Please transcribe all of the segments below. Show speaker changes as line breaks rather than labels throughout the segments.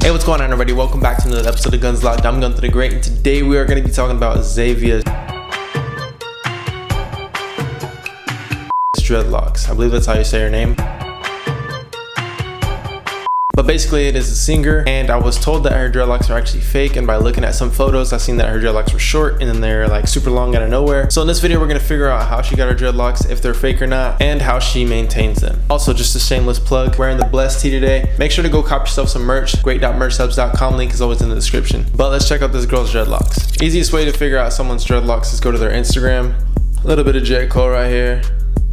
Hey, what's going on everybody? Welcome back to another episode of Guns Locked. I'm Gun to the Great, and today we are going to be talking about Zhavia's Dreadlocks. I believe that's how you say her name. But basically it is a singer, and I was told that her dreadlocks are actually fake, and by looking at some photos I seen that her dreadlocks were short and then they're like super long out of nowhere. So in this video we're going to figure out how she got her dreadlocks, if they're fake or not, and how she maintains them. Also, just a shameless plug, wearing the Blessed tee today. Make sure to go cop yourself some merch. Great.merchsubs.com, link is always in the description. But let's check out this girl's dreadlocks. Easiest way to figure out someone's dreadlocks is go to their Instagram. A little bit of J. Cole right here.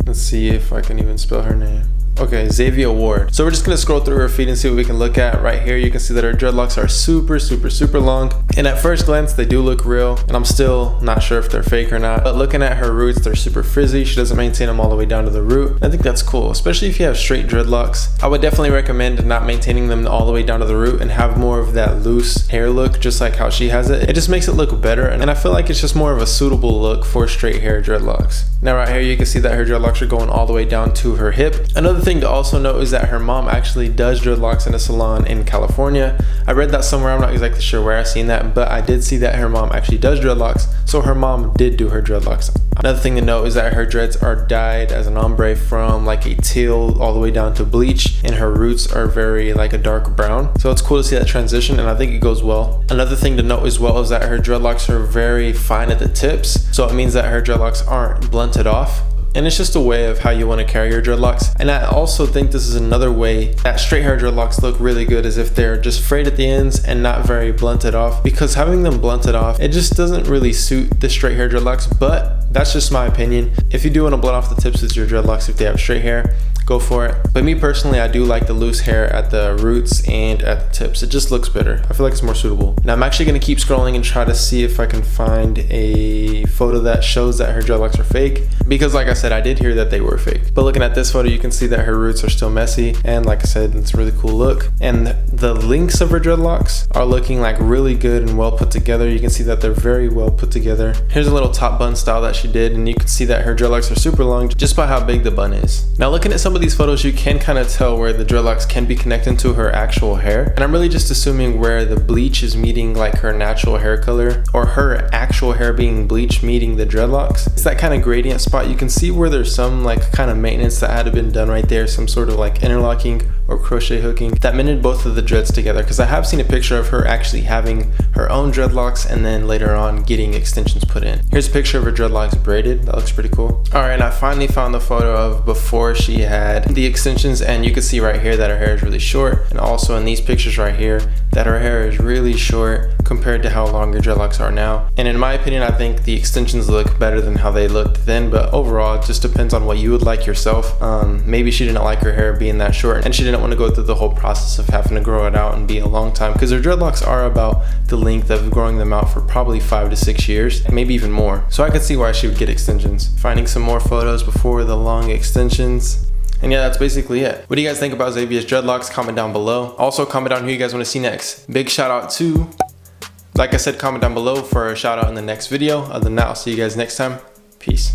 Let's see if I can even spell her name. Okay, Zhavia Ward. So we're just gonna scroll through her feed and see what we can look at. Right here you can see that her dreadlocks are super long, and at first glance they do look real, and I'm still not sure if they're fake or not. But looking at her roots, they're super frizzy. She doesn't maintain them all the way down to the root. I think that's cool, especially if you have straight dreadlocks. I would definitely recommend not maintaining them all the way down to the root and have more of that loose hair look, just like how she has it. It just makes it look better, and I feel like it's just more of a suitable look for straight hair dreadlocks. Now right here you can see that her dreadlocks are going all the way down to her hip. Another thing to also note is that her mom actually does dreadlocks in a salon in California. I read that somewhere, I'm not exactly sure where I seen that, but I did see that her mom actually does dreadlocks, so her mom did do her dreadlocks. Another thing to note is that her dreads are dyed as an ombre from like a teal all the way down to bleach, and her roots are very like a dark brown. So it's cool to see that transition, and I think it goes well. Another thing to note as well is that her dreadlocks are very fine at the tips, so it means that her dreadlocks aren't blunted off. And it's just a way of how you want to carry your dreadlocks. And I also think this is another way that straight hair dreadlocks look really good, is if they're just frayed at the ends and not very blunted off, because having them blunted off, it just doesn't really suit the straight hair dreadlocks. But that's just my opinion. If you do want to blunt off the tips with your dreadlocks, if they have straight hair, go for it. But me personally, I do like the loose hair at the roots and at the tips. It just looks better. I feel like it's more suitable. Now I'm actually going to keep scrolling and try to see if I can find a photo that shows that her dreadlocks are fake, because like I said, I did hear that they were fake. But looking at this photo, you can see that her roots are still messy, and like I said, it's a really cool look. And the links of her dreadlocks are looking like really good and well put together. You can see that they're very well put together. Here's a little top bun style that she did, and you can see that her dreadlocks are super long just by how big the bun is. Now looking at some of these photos, you can kind of tell where the dreadlocks can be connected to her actual hair, and I'm really just assuming where the bleach is meeting like her natural hair color, or her actual hair being bleached meeting the dreadlocks. It's that kind of gradient spot. You can see where there's some like kind of maintenance that had to been done right there, some sort of like interlocking or crochet hooking that mended both of the dreads together, because I have seen a picture of her actually having her own dreadlocks and then later on getting extensions put in. Here's a picture of her dreadlocks braided. That looks pretty cool. Alright, and I finally found the photo of before she had the extensions, and you can see right here that her hair is really short, and also in these pictures right here that her hair is really short compared to how long her dreadlocks are now. And in my opinion, I think the extensions look better than how they looked then, but overall it just depends on what you would like yourself. Maybe she didn't like her hair being that short, and she didn't want to go through the whole process of having to grow it out and be a long time, because her dreadlocks are about the length of growing them out for probably 5 to 6 years, maybe even more. So I could see why she would get extensions. Finding some more photos before the long extensions. And yeah, that's basically it. What do you guys think about Zhavia's dreadlocks? Comment down below. Also comment down who you guys want to see next. Big shout out to, like I said, comment down below for a shout out in the next video. Other than that, I'll see you guys next time. Peace.